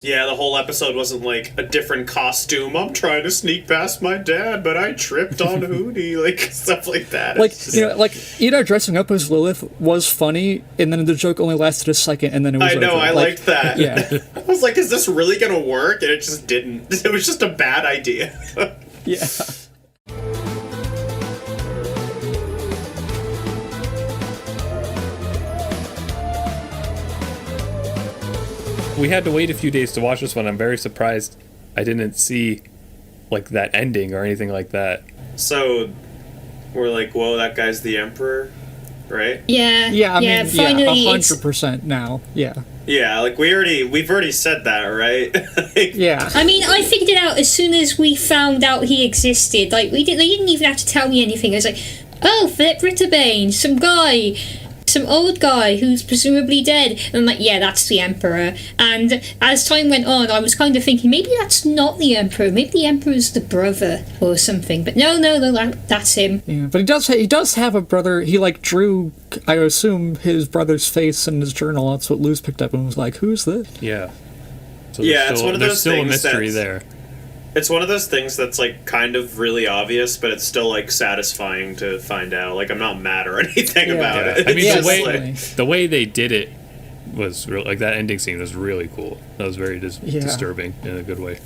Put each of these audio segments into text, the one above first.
Yeah, the whole episode wasn't like a different costume. I'm trying to sneak past my dad, but I tripped on Hootie, like stuff like that. Like, dressing up as Lilith was funny, and then the joke only lasted a second, and then it was I know, over. I liked that. Yeah. I was like, is this really gonna work? And it just didn't. It was just a bad idea. Yeah. We had to wait a few days to watch this one. I'm very surprised I didn't see like that ending or anything like that. So we're like, whoa, that guy's the Emperor, right? Yeah. Yeah, I mean, finally 100% now. Yeah. Yeah, like we've already said that, right? Yeah. I mean, I figured it out as soon as we found out he existed. Like, they didn't even have to tell me anything. I was like, oh, Philip Ritterbane, some old guy who's presumably dead. And I'm like, yeah, that's the Emperor. And as time went on, I was kind of thinking, maybe that's not the Emperor. Maybe the Emperor's the brother or something. But no, that's him. Yeah, but he does have a brother. He, like, drew, I assume, his brother's face in his journal. That's what Luz picked up and was like, who's this? Yeah. So yeah, it's one of those things. There's still a mystery there. It's one of those things that's like kind of really obvious, but it's still like satisfying to find out. Like, I'm not mad or anything about it. I mean, It's the way they did it was like that ending scene was really cool. That was very disturbing in a good way.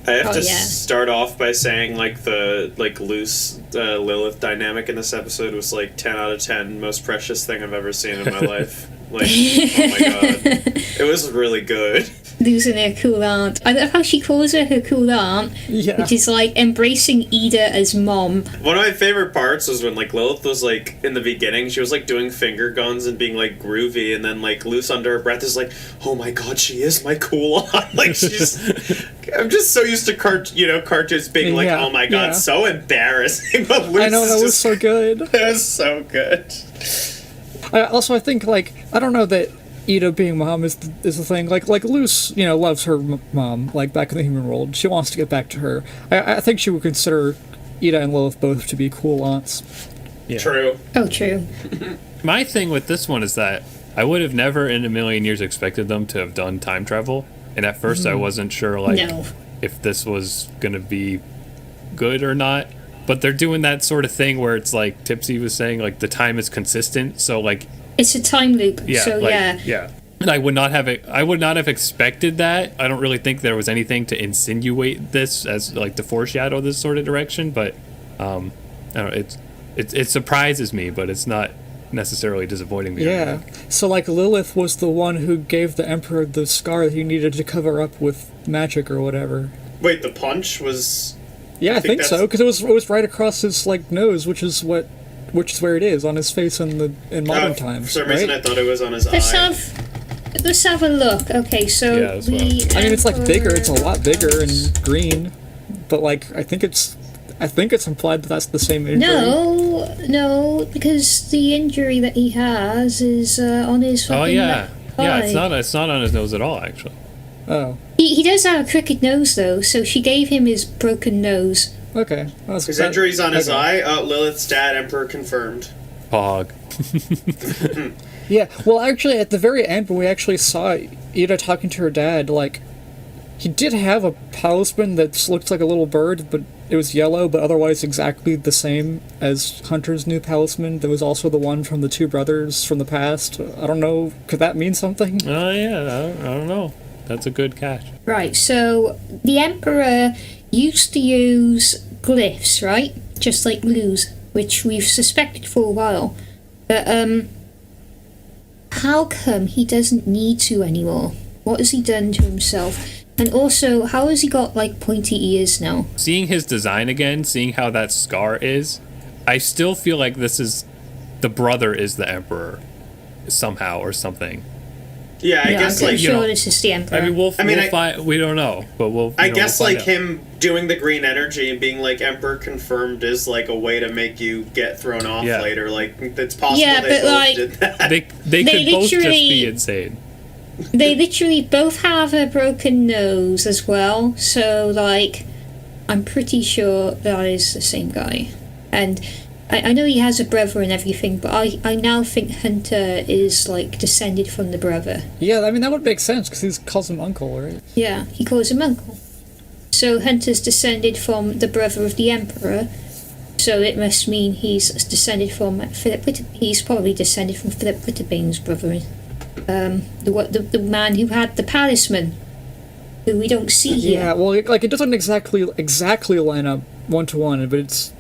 I have to start off by saying like the loose Lilith dynamic in this episode was like 10 out of 10 most precious thing I've ever seen in my life. Like, oh my god, it was really good. Losing her cool aunt. I love how she calls her cool aunt, which is like embracing Ida as mom. One of my favorite parts was when like Lilith was like in the beginning, she was like doing finger guns and being like groovy, and then like Luce under her breath is like, oh my god, she is my cool aunt. Like, she's I'm just so used to cartoons being like, oh my god, so embarrassing. But Luce, I know, that was so good. It was so good. I think, like, I don't know that Ida being mom is the thing. Like Luce, loves her mom, like, back in the human world. She wants to get back to her. I think she would consider Ida and Lilith both to be cool aunts. Yeah. True. Oh, true. My thing with this one is that I would have never in a million years expected them to have done time travel. And at first I wasn't sure, like, if this was going to be good or not. But they're doing that sort of thing where it's like Tipsy was saying, like, the time is consistent. So, like, it's a time loop. Yeah, so yeah. And I would not have expected that. I don't really think there was anything to insinuate this as like to foreshadow this sort of direction. But I don't know. It surprises me, but it's not necessarily disappointing me. Yeah. So like Lilith was the one who gave the Emperor the scar that he needed to cover up with magic or whatever. Wait, the punch was. Yeah, I think so, because it was right across his like nose, which is where it is on his face in modern times. For some reason, I thought it was on his eye. Let's have a look. Okay, so I mean, it's like bigger. It's a lot bigger and green, but like I think it's implied that that's the same injury. No, because the injury that he has is on his fucking eye. It's not on his nose at all, actually. Oh. He does have a crooked nose, though, so she gave him his broken nose. Okay. His injury's on his eye. Lilith's dad, Emperor confirmed. Pog. Yeah, well, actually, at the very end, when we actually saw Ida talking to her dad, like, he did have a talisman that looked like a little bird, but it was yellow, but otherwise exactly the same as Hunter's new talisman. That was also the one from the two brothers from the past. I don't know, could that mean something? Oh, yeah, I don't know. That's a good catch. Right, so the Emperor used to use glyphs, right? Just like Luz, which we've suspected for a while. But, how come he doesn't need to anymore? What has he done to himself? And also, how has he got, like, pointy ears now? Seeing his design again, seeing how that scar is, I still feel like the brother is the Emperor somehow or something. Yeah, I guess I'm like sure this is the Emperor. I mean, we'll find. We don't know, but we'll. I guess we'll like out. him doing the green energy and being like Emperor confirmed is like a way to make you get thrown off later. Like it's possible. Yeah, they but both like did that. They could both just be insane. They literally both have a broken nose as well. So like, I'm pretty sure that is the same guy. And I know he has a brother and everything, but I now think Hunter is, like, descended from the brother. Yeah, I mean, that would make sense, because he calls him uncle, right? Yeah, he calls him uncle. So Hunter's descended from the brother of the Emperor, so it must mean he's descended from he's probably descended from Philip Ritterbane's brother. The man who had the palisman, who we don't see here. Yeah, well, it doesn't exactly line up one-to-one, but it's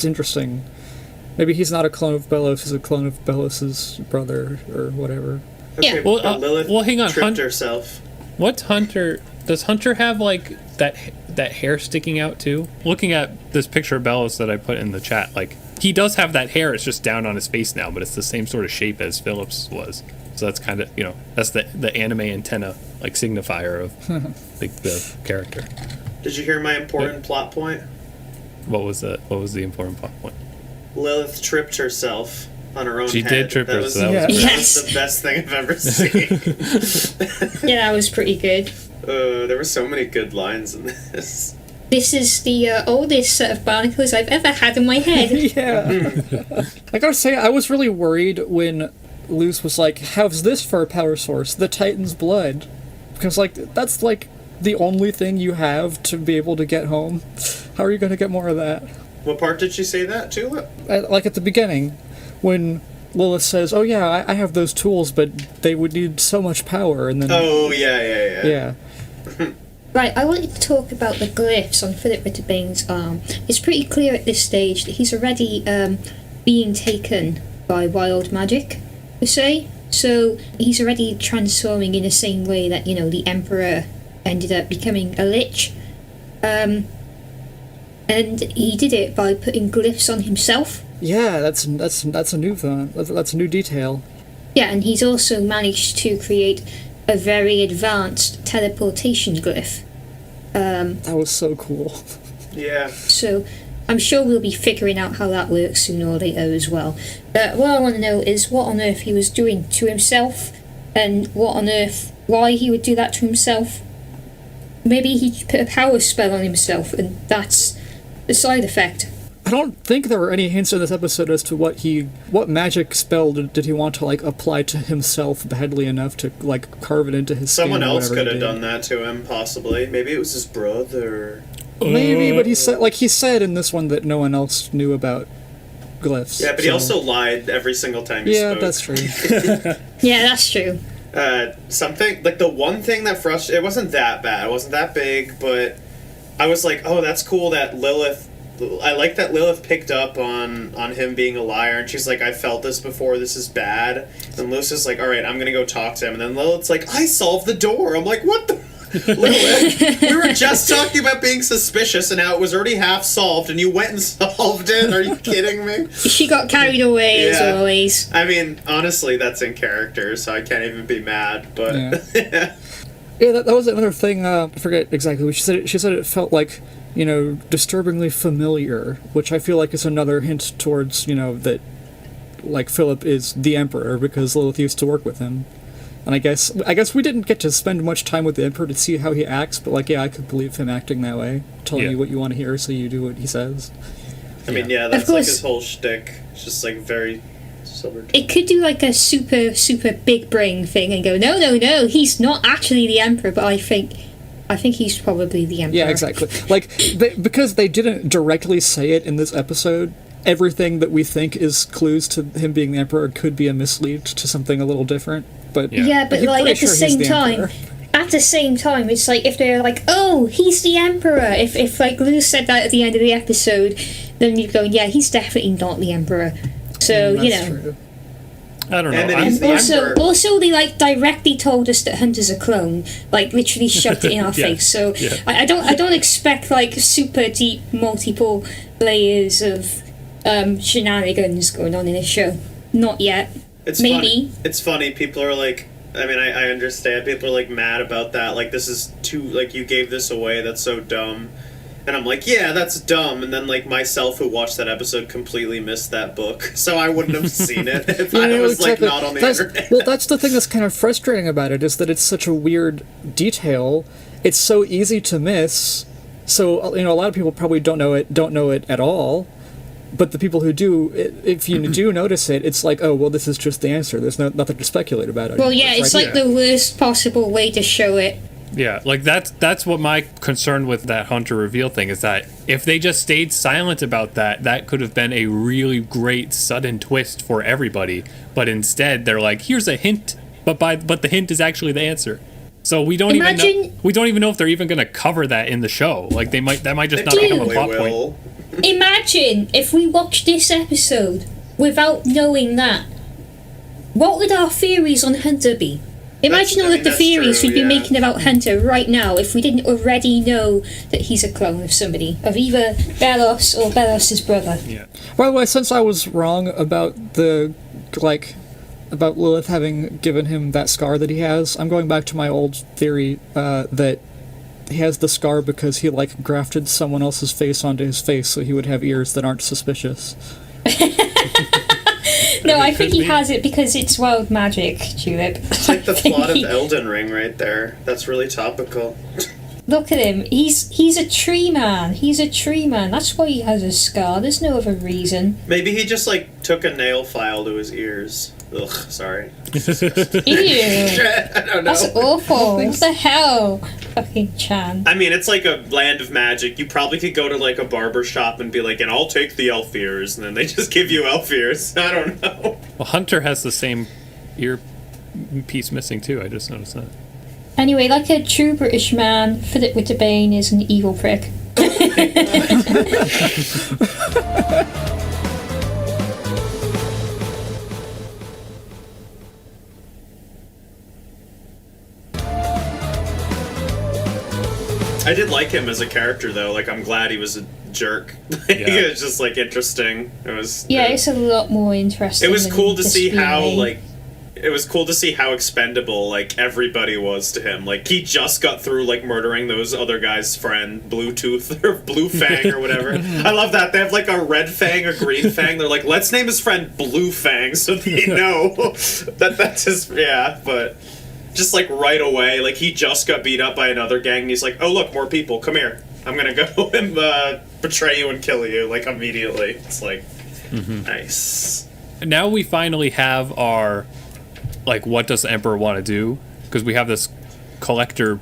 interesting. Maybe he's not a clone of Bellows, he's a clone of Bellows' brother, or whatever. Okay, Yeah. but Lilith hang on. tripped herself. What's Hunter? Does Hunter have, like, that hair sticking out, too? Looking at this picture of Bellows that I put in the chat, like, he does have that hair, it's just down on his face now, but it's the same sort of shape as Philip's was. So that's kind of, that's the anime antenna, like, signifier of the character. Did you hear my important plot point? What was the important plot point? Lilith tripped herself on her own She head. did trip that herself. Was, That was that great. was the best thing I've ever seen. Yeah, that was pretty good. There were so many good lines in this. This is the oldest set of barnacles I've ever had in my head. Yeah. I gotta say, I was really worried when Luz was like, how's this for a power source? The Titan's blood. Because, like, that's, like, the only thing you have to be able to get home. How are you gonna get more of that? What part did she say that, Tulip? Like, at the beginning, when Lilith says, oh yeah, I have those tools, but they would need so much power, and then... Oh, yeah. Yeah. Right, I wanted to talk about the glyphs on Philip Ritterbane's arm. It's pretty clear at this stage that he's already being taken by wild magic, per se. So he's already transforming in the same way that, the Emperor ended up becoming a lich. And he did it by putting glyphs on himself. Yeah, that's a new thing. That's a new detail. Yeah, and he's also managed to create a very advanced teleportation glyph. That was so cool. Yeah. So I'm sure we'll be figuring out how that works sooner or later as well. But what I want to know is what on earth he was doing to himself, and why he would do that to himself. Maybe he put a power spell on himself, and that's the side effect. I don't think there were any hints in this episode as to what magic spell did he want to, like, apply to himself badly enough to, like, carve it into his skin. Someone or else whatever could he have did. done that to him, possibly. Maybe it was his brother. Maybe, but he said in this one that no one else knew about glyphs. Yeah, but he also lied every single time he spoke. Yeah, that's true. Yeah, that's true. Something, like, the one thing that frustrated... It wasn't that bad. It wasn't that big, but I was like, oh, that's cool that Lilith... I like that Lilith picked up on him being a liar, and she's like, I felt this before, this is bad. And Lilith is like, alright, I'm gonna go talk to him. And then Lilith's like, I solved the door. I'm like, what the... Lilith, we were just talking about being suspicious and how it was already half solved, and you went and solved it? Are you kidding me? She got carried away, as Yeah. always. I mean, honestly, that's in character, so I can't even be mad, but... Yeah. Yeah, that was another thing, I forget exactly what she said. She said it felt like, disturbingly familiar, which I feel like is another hint towards, that, like, Philip is the Emperor, because Lilith used to work with him. And I guess we didn't get to spend much time with the Emperor to see how he acts, but, like, yeah, I could believe him acting that way, telling you what you want to hear, so you do what he says. I mean, yeah, that's Of course. like his whole shtick. It's just, like, very silver. It could do like a super, super big brain thing and go, no, he's not actually the Emperor, but I think he's probably the Emperor. Yeah, exactly. Like, because they didn't directly say it in this episode, everything that we think is clues to him being the Emperor could be a mislead to something a little different. But Yeah, but I'm like pretty at the sure he's same the time, Emperor. it's like if they're like, oh, he's the Emperor. If like Lou said that at the end of the episode, then you'd go, yeah, he's definitely not the Emperor. So That's true. I don't know. And then I'm- he's the Emperor. Also, they like directly told us that Hunter's a clone, like literally shoved it in our Yeah. face. So Yeah. I don't expect like super deep multiple layers of shenanigans going on in this show. Not yet. It's Maybe. Funny. It's funny. People are like, I mean, I understand. People are like mad about that. Like, this is too, like, you gave this away. That's so dumb. And I'm like, yeah, that's dumb. And then, like, myself who watched that episode completely missed that book. So I wouldn't have seen it if I was, exactly. like, not on the That's- internet. Well, that's the thing that's kind of frustrating about it, is that it's such a weird detail. It's so easy to miss. So, a lot of people probably don't know it at all. but the people who do, if you do notice it, it's like, oh, well, this is just the answer. There's nothing to speculate about it. Well, yeah, it's like the worst possible way to show it. Yeah, like that's what my concern with that Hunter reveal thing is, that if they just stayed silent about that could have been a really great sudden twist for everybody. But instead, they're like, here's a hint, but the hint is actually the answer. So we don't even know if they're even going to cover that in the show. Like that might just not become a plot point. Imagine if we watched this episode without knowing that. What would our theories on Hunter be? Imagine all of the theories we'd be making about Hunter right now if we didn't already know that he's a clone of somebody, of either Belos or Belos' brother. Yeah. By the way, since I was wrong about about Lilith having given him that scar that he has, I'm going back to my old theory that he has the scar because he grafted someone else's face onto his face so he would have ears that aren't suspicious. No, I think he has it because it's wild magic, Tulip. It's like the plot of Elden Ring right there. That's really topical. Look at him. He's a tree man. He's a tree man. That's why he has a scar. There's no other reason. Maybe he just took a nail file to his ears. Ugh, sorry. Ew. I don't know. That's awful. What the hell? Fucking Chan. I mean, it's like a land of magic. You probably could go to a barber shop and be like, and I'll take the elf ears, and then they just give you elf ears. I don't know. Well, Hunter has the same ear piece missing too. I just noticed that. Anyway, like a true British man, Philip Winterbane is an evil prick. I did like him as a character, though. I'm glad he was a jerk. It was just, interesting. It was... Yeah, it's a lot more interesting. It was cool to see how, spooning. It was cool to see how expendable, everybody was to him. He just got through, murdering those other guy's friend, Bluetooth, or Blue Fang, or whatever. I love that. They have, a red fang, a green fang. They're like, let's name his friend Blue Fang so they know that's his... Yeah, but... Just, right away, he just got beat up by another gang, and he's like, oh, look, more people, come here. I'm gonna go and betray you and kill you, immediately. It's nice. Now we finally have our, what does the Emperor want to do? Because we have this collector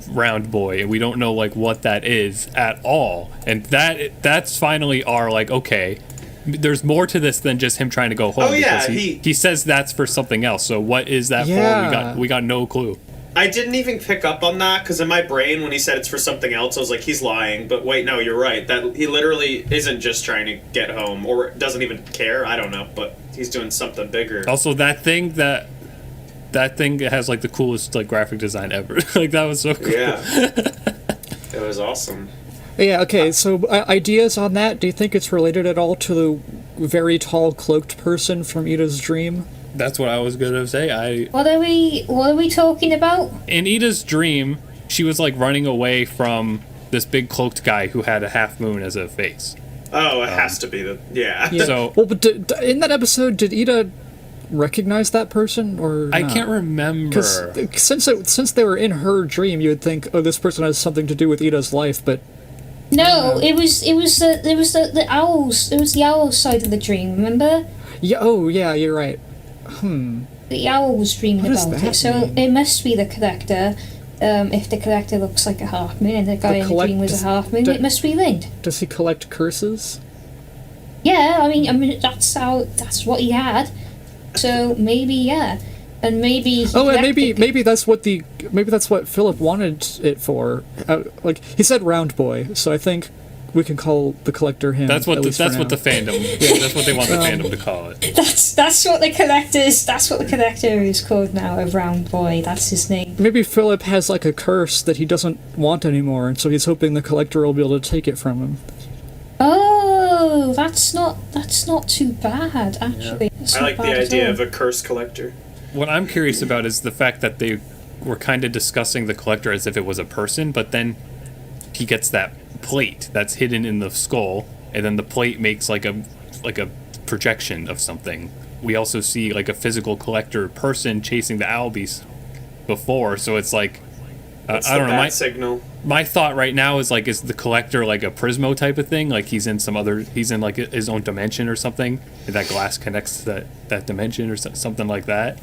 round boy, and we don't know, what that is at all. And that's finally our, okay... There's more to this than just him trying to go home. Oh yeah, he says that's for something else. So what is that for? We got no clue. I didn't even pick up on that because in my brain when he said it's for something else, I was like, he's lying. But wait, no, you're right. That he literally isn't just trying to get home or doesn't even care. I don't know, but he's doing something bigger. Also, that thing has the coolest graphic design ever. That was so cool. Yeah, it was awesome. Yeah, okay, so ideas on that? Do you think it's related at all to the very tall cloaked person from Ida's dream? That's what I was gonna say. What are we talking about? In Ida's dream, she was running away from this big cloaked guy who had a half moon as a face. Oh, it has to be yeah. So, well, but in that episode, did Ida recognize that person or I not? can't remember. Since they were in her dream, you would think, oh, this person has something to do with Ida's life, but. No, it was the owls. It was the owl side of the dream. Remember? Yeah. Oh, yeah. You're right. The owl was dreaming about it, so mean? it must be the collector. If the collector looks like a half moon and the guy in the dream was a half moon, it must be linked. Does he collect curses? Yeah, I mean that's what he had. So maybe yeah. And maybe maybe that's what Philip wanted it for. He said round boy, so I think we can call the collector him. That's what the fandom. Yeah, that's what they want the fandom to call it. That's what the collector is called now, a round boy. That's his name. Maybe Philip has a curse that he doesn't want anymore, and so he's hoping the collector will be able to take it from him. Oh, that's not too bad actually. Yeah. I like the idea of a curse collector. What I'm curious about is the fact that they were kind of discussing the collector as if it was a person, but then he gets that plate that's hidden in the skull, and then the plate makes a projection of something. We also see a physical collector person chasing the owl beast before, so it's That's I don't the know. bat signal. My thought right now is like, is the collector like a Prismo type of thing? Like he's in like his own dimension or something, and that glass connects to that dimension or something like that.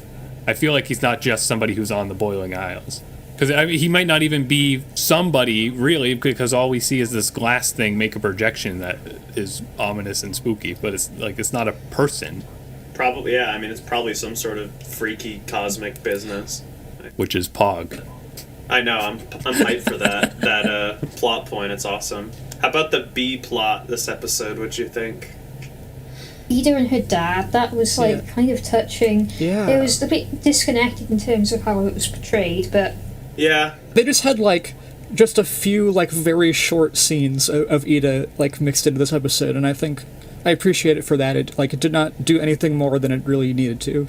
I feel like he's not just somebody who's on the Boiling Isles. Because I mean, he might not even be somebody, really, because all we see is this glass thing make a projection that is ominous and spooky, but it's not a person. Probably, yeah. I mean, it's probably some sort of freaky cosmic business. Which is Pog. I know, I'm hyped for that plot point. It's awesome. How about the B plot this episode? What'd you think? Ida and her dad, that was kind of touching. Yeah. It was a bit disconnected in terms of how it was portrayed, but Yeah. They just had just a few very short scenes of Ida mixed into this episode, and I think I appreciate it for that. It did not do anything more than it really needed to.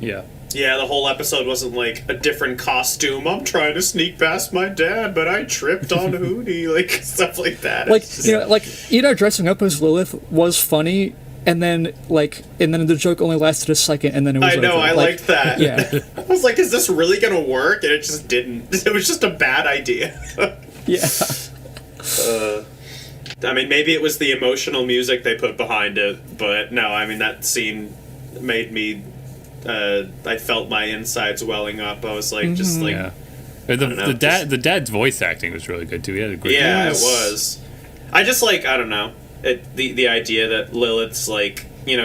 Yeah. Yeah, the whole episode wasn't a different costume. I'm trying to sneak past my dad, but I tripped on Hootie, stuff like that. Ida dressing up as Lilith was funny, and then the joke only lasted a second, and then it was I know, over. I liked that. Yeah. I was like, is this really gonna work? And it just didn't. It was just a bad idea. Yeah. I mean, maybe it was the emotional music they put behind it, but no, I mean, that scene made me, I felt my insides welling up. I was Yeah. The dad's voice acting was really good, too. He had a great voice. It was. I just, I don't know, the idea that Lilith's,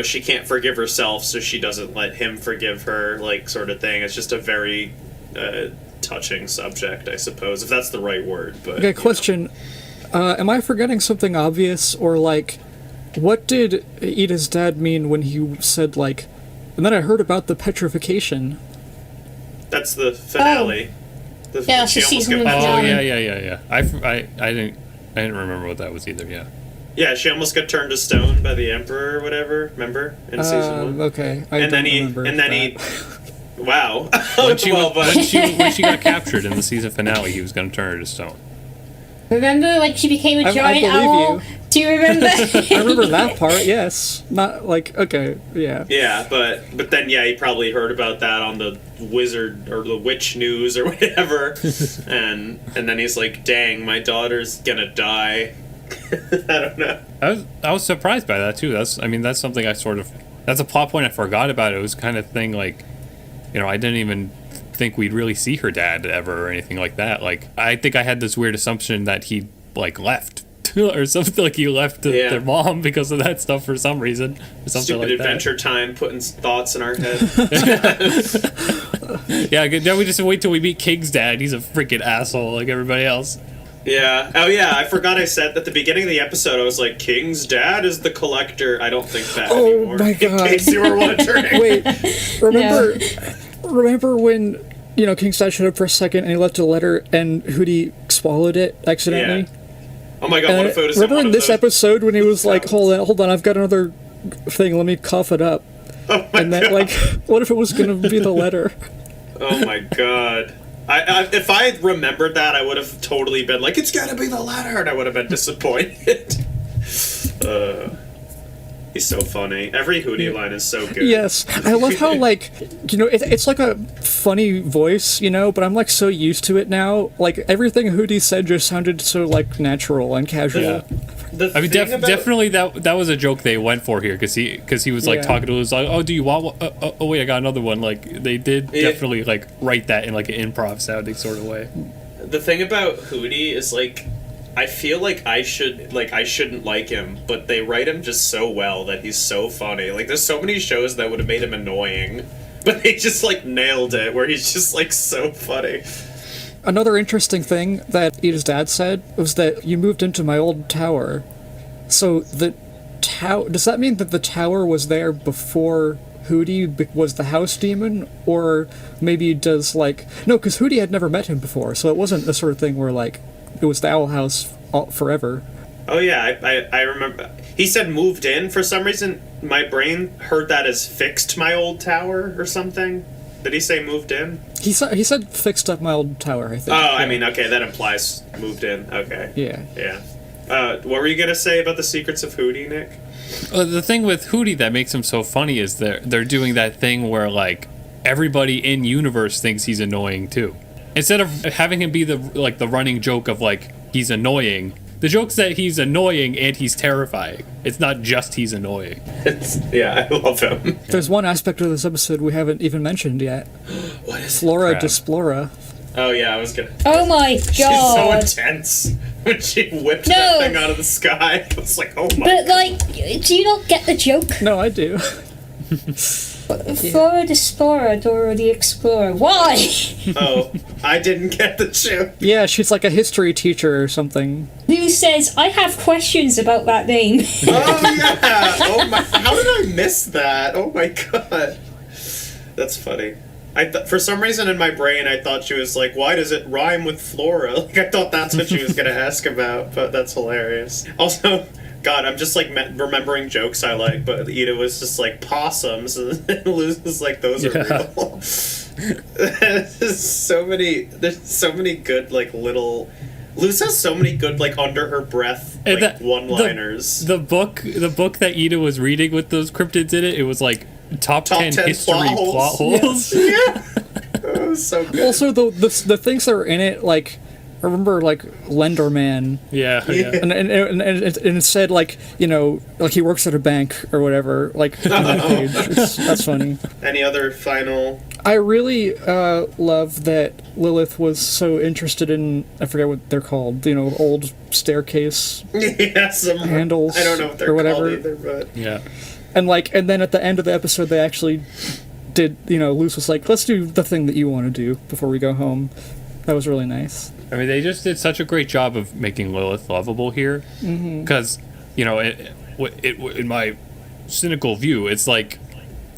she can't forgive herself, so she doesn't let him forgive her, sort of thing. It's just a very touching subject, I suppose, if that's the right word. But okay, question. Am I forgetting something obvious, or what did Ida's dad mean when he said and then I heard about the petrification? That's the finale. Yeah, she almost season got finale. Yeah. I didn't remember what that was either. Yeah. Yeah, she almost got turned to stone by the Emperor or whatever. Remember in season 1? Okay, Wow. When she got captured in the season finale, he was going to turn her to stone. Remember, she became a giant believe owl? you. Do you remember? I remember that part, yes. Not, okay, yeah. Yeah, but then, he probably heard about that on the wizard or the witch news or whatever. and then he's like, dang, my daughter's gonna die. I don't know. I was surprised by that, too. That's something that's a plot point I forgot about. It was kind of thing I didn't even think we'd really see her dad ever or anything like that. I think I had this weird assumption that he left or something, he left their mom because of that stuff for some reason or something. Stupid like Adventure Time putting thoughts in our head. Yeah, now we just wait till we meet King's dad. He's a freaking asshole like everybody else. Yeah. Oh, yeah. I forgot I said at the beginning of the episode, I was like, King's dad is the collector. I don't think that anymore. Oh, my God. In case you were wondering. Wait, remember when, King's dad showed up for a second and he left a letter and Hootie swallowed it accidentally? Yeah. Oh, my God. What if it was remember in this episode when he was like, hold on, I've got another thing, let me cough it up. Oh, my and then, God. what if it was going to be the letter? Oh, my God. If I had remembered that, I would have totally been like, it's gotta be the letter, and I would have been disappointed. He's so funny. Every Hootie line is so good. Yes. I love how, it's like a funny voice, but I'm, so used to it now. Everything Hootie said just sounded so, natural and casual. Yeah. Definitely that was a joke they went for here, because he was talking to us oh, do you want one? Oh wait, I got another one. They did definitely write that in an improv sounding sort of way. The thing about Hootie is I feel like I shouldn't like him, but they write him just so well that he's so funny. There's so many shows that would have made him annoying, but they just nailed it, where he's just so funny. Another interesting thing that Ida's dad said was that you moved into my old tower. So the does that mean that the tower was there before Hootie was the house demon? Or maybe does no, because Hootie had never met him before, so it wasn't the sort of thing where it was the owl house forever. Oh yeah, I remember. He said moved in for some reason. My brain heard that as fixed my old tower or something. Did he say moved in? He said fixed up my old tower, I think. Oh, yeah. I mean, okay, that implies moved in. Okay. Yeah. Yeah. What were you gonna say about the secrets of Hootie, Nick? The thing with Hootie that makes him so funny is they're doing that thing where everybody in universe thinks he's annoying too. instead of having him be the running joke of like he's annoying, the joke's that he's annoying and he's terrifying. It's not just he's annoying. Yeah, I love him. There's one aspect of this episode we haven't even mentioned yet. What is Flora Crap. Displora. Oh yeah, I was gonna. Oh my She's so god. intense when she whipped No. that thing out of the sky. I was like, oh my. But, like, do you not get the joke? No, I do. Flora Displora, Dora the Explorer. Why? Oh, I didn't get the joke. Yeah, she's like a history teacher or something. Who says, I have questions about that name? Oh yeah. Oh my. How did I miss that? Oh my god. That's funny. For some reason in my brain, I thought she was like, why does it rhyme with flora? Like, I thought that's what she was going to ask about, but that's hilarious. Also, God, I'm just, like, remembering jokes I like, but Ida was just like, possums, and Luz was like, those are real. There's so many good, like, little... Luz has so many good, like, under her breath, like, one-liners. The book that Ida was reading with those cryptids in it, it was like, Top 10 history plot holes. Yeah. Oh, so good. Also, the things that are in it, like, I remember, like, Lenderman. Yeah. And it said, like, you know, like he works at a bank or whatever, like, on that page. That's funny. Any other final... I really love that Lilith was so interested in, I forget what they're called, you know, old staircase handles I don't know what they're or whatever. called either, but... Yeah. And then at the end of the episode, they actually did, you know, Luz was like, let's do the thing that you want to do before we go home. That was really nice. I mean, they just did such a great job of making Lilith lovable here. Because, you know, in my cynical view, it's like,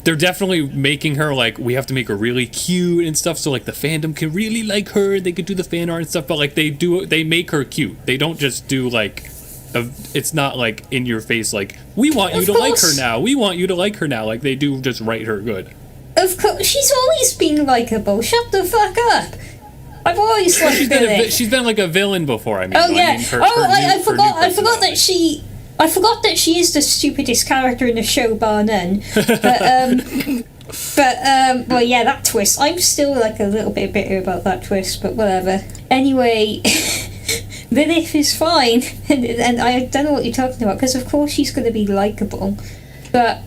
they're definitely making her, like, we have to make her really cute and stuff, so, like, the fandom can really like her, they could do the fan art and stuff, but, like, they make her cute. They don't just do, like... it's not like in your face like we want you to like her now, we want you to like her now, like they do just write her good. Of course, she's always been likable. Shut the fuck up. I've always liked She's been like a villain before. I mean, Oh yeah. I mean, I forgot that she. I forgot that she is the stupidest character in the show, bar none. Well, yeah, that twist. I'm still like a little bit bitter about that twist, but whatever. Anyway. Lilith is fine, and I don't know what you're talking about, because of course she's going to be likable, but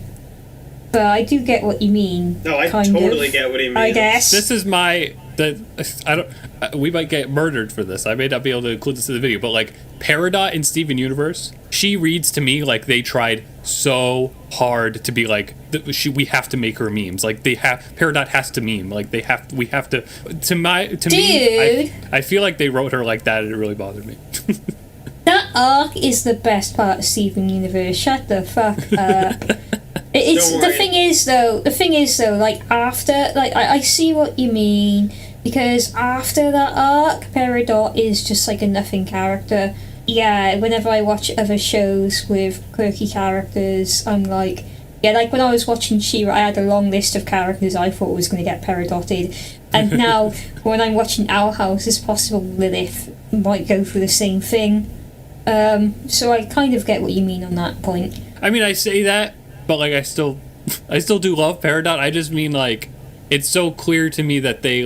I do get what you mean. No, I totally get what he means. I guess. This is we might get murdered for this. I may not be able to include this in the video, but like Peridot in Steven Universe, she reads to me like they tried so hard to be like we have to make her memes. Like Peridot has to meme. Like we have to me. I feel like they wrote her like that, and it really bothered me. That arc is the best part of Steven Universe. Shut the fuck up. The thing is though, like after, like I see what you mean, because after that arc, Peridot is just like a nothing character. Yeah, whenever I watch other shows with quirky characters, I'm like, yeah, like when I was watching She-Ra, I had a long list of characters I thought was going to get Peridotted, and now when I'm watching Owl House, it's possible Lilith might go through the same thing. So I kind of get what you mean on that point. I mean, I say that, but like I still do love Peridot. I just mean like it's so clear to me that they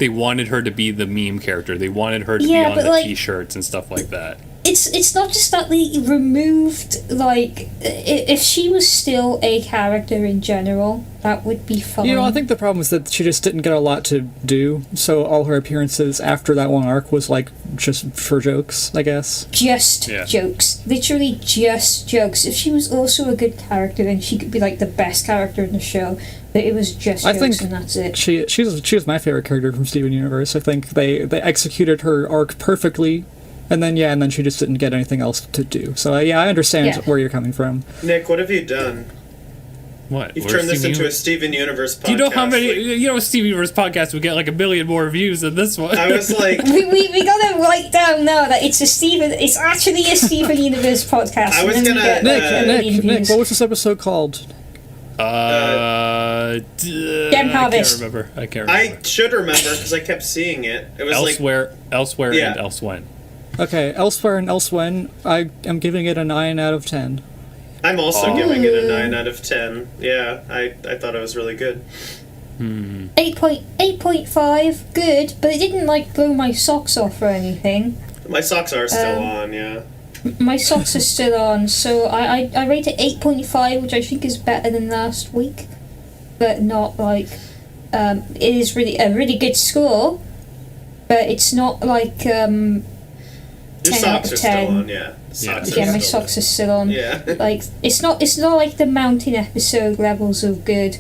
wanted her to be the meme character. They wanted her to be on the t-shirts and stuff like that. It's not just that they removed, like, if she was still a character in general, that would be fine. You know, I think the problem is that she just didn't get a lot to do, so all her appearances after that one arc was, like, just for jokes, I guess. Just jokes. Literally just jokes. If she was also a good character, then she could be, like, the best character in the show, but it was just jokes and that's it. She was my favorite character from Steven Universe. I think they executed her arc perfectly. And then she just didn't get anything else to do. So, I understand where you're coming from. Nick, what have you done? What? You've turned this into a Steven Universe podcast. Do you know how many, Steven Universe podcasts would get like 1 million more views than this one? I was like... we gotta write down now that it's actually a Steven Universe podcast. I was gonna... Nick, what was this episode called? Gem Harvest. I can't remember. I should remember, because I kept seeing it. It was Elsewhere, and Elsewhen. Okay, Elsewhere and Elsewhen, I am giving it a 9 out of 10. I'm also giving it a 9 out of 10. Yeah, I thought it was really good. 8.5, good, but it didn't like blow my socks off or anything. My socks are still on, yeah. My socks are still on, so I rate it 8.5, which I think is better than last week, but not like it is really a really good score, but it's not like Your 10 socks out of are 10. still on, yeah. Socks Yeah, are my still socks are still on. Yeah. Like it's not like the mountain episode levels of good.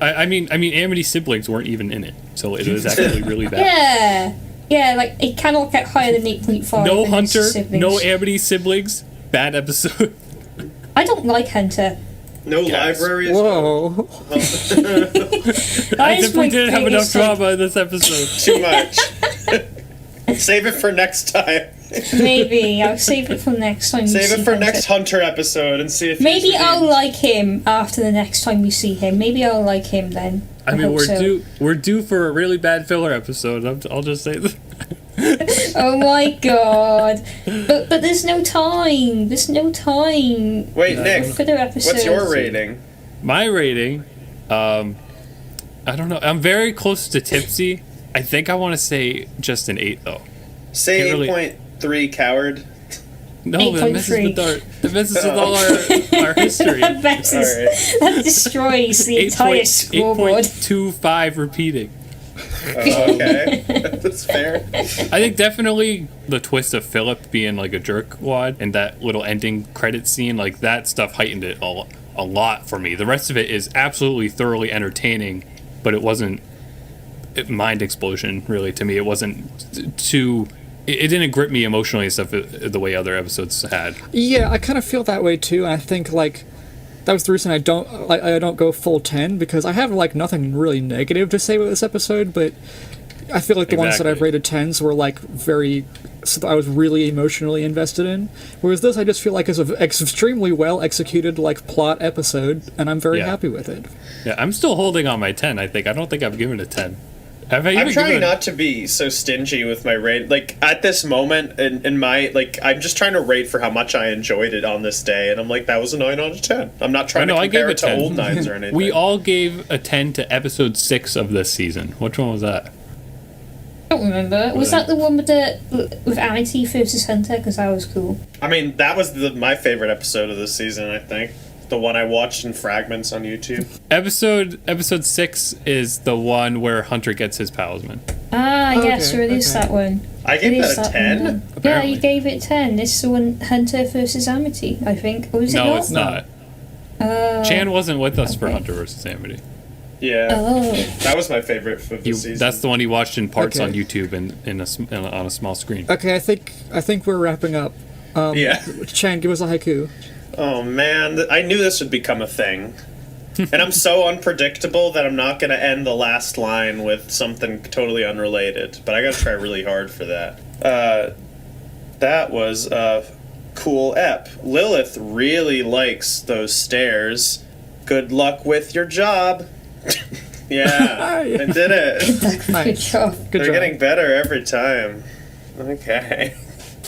I mean, Amity's siblings weren't even in it, so it was actually really bad. Yeah, like it cannot get higher than 8.5. No than Hunter, its siblings. no Amity siblings. Bad episode. I don't like Hunter. No Yes. library as well. Whoa. That I is simply my didn't have enough biggest, like, drama in this episode. Too much. Save it for next time. Maybe I'll save it for next time. Save we it see for Hunter. next Hunter episode and see if Maybe he's I'll redeemed. like him after the next time we see him. Maybe I'll like him then. I mean, hope so. we're due for a really bad filler episode. I'll just say that. Oh my god! But there's no time. There's no time. Wait, Nick, For the episode. what's your rating? My rating, I don't know. I'm very close to Tipsy. I think I want to say just an 8 though. Say Can't really- 8.3, coward. No, that messes 8.3. with all our history. That Alright. destroys the entire scoreboard. 8.25 repeating. Okay. That's fair. I think definitely the twist of Philip being like a jerkwad and that little ending credit scene, like that stuff heightened it a lot for me. The rest of it is absolutely thoroughly entertaining, but it wasn't mind explosion really to me. It wasn't too. It didn't grip me emotionally and stuff the way other episodes had. Yeah, I kind of feel that way too. And I think like that was the reason I don't go full 10, because I have like nothing really negative to say about this episode, but I feel like the ones that I've Exactly. rated 10s were like very, so I was really emotionally invested in. Whereas this, I just feel like is an extremely well executed like plot episode, and I'm very Yeah. happy with it. Yeah, I'm still holding on my 10. I don't think I've given it a 10. Have I even I'm trying given it? not to be so stingy with my rate. Like, at this moment, in my, like, I'm just trying to rate for how much I enjoyed it on this day, and I'm like, that was a 9 out of 10. I'm not trying I to gave compare it it to 10. old 9s or anything. We all gave a 10 to episode 6 of this season. Which one was that? I don't remember. Was that the one with Amity versus Hunter? Because that was cool. I mean, that was my favorite episode of this season, I think. The one I watched in fragments on YouTube. Episode 6 is the one where Hunter gets his talisman. Ah, Okay, yes, so it is okay. that one. I gave It that is a 10? one. Yeah, Apparently. you gave it 10. This is the one Hunter versus Amity, I think. Or was it No, not? it's not. Chan wasn't with us for Hunter versus Amity. Yeah. Oh. That was my favorite for the season. That's the one he watched in parts Okay. on YouTube and on a small screen. Okay, I think we're wrapping up. Yeah. Chan, give us a haiku. Oh man, I knew this would become a thing. And I'm so unpredictable that I'm not going to end the last line with something totally unrelated. But I got to try really hard for that. That was a cool ep. Lilith really likes those stairs. Good luck with your job. Yeah, I did it. Good Nice. job. Good They're job. getting better every time. Okay.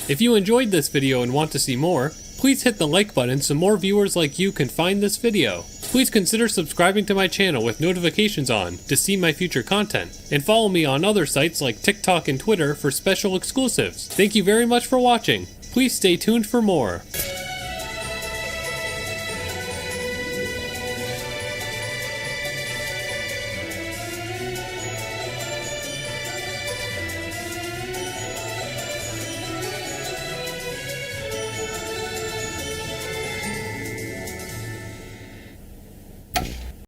If you enjoyed this video and want to see more, please hit the like button so more viewers like you can find this video. Please consider subscribing to my channel with notifications on to see my future content, and follow me on other sites like TikTok and Twitter for special exclusives. Thank you very much for watching. Please stay tuned for more.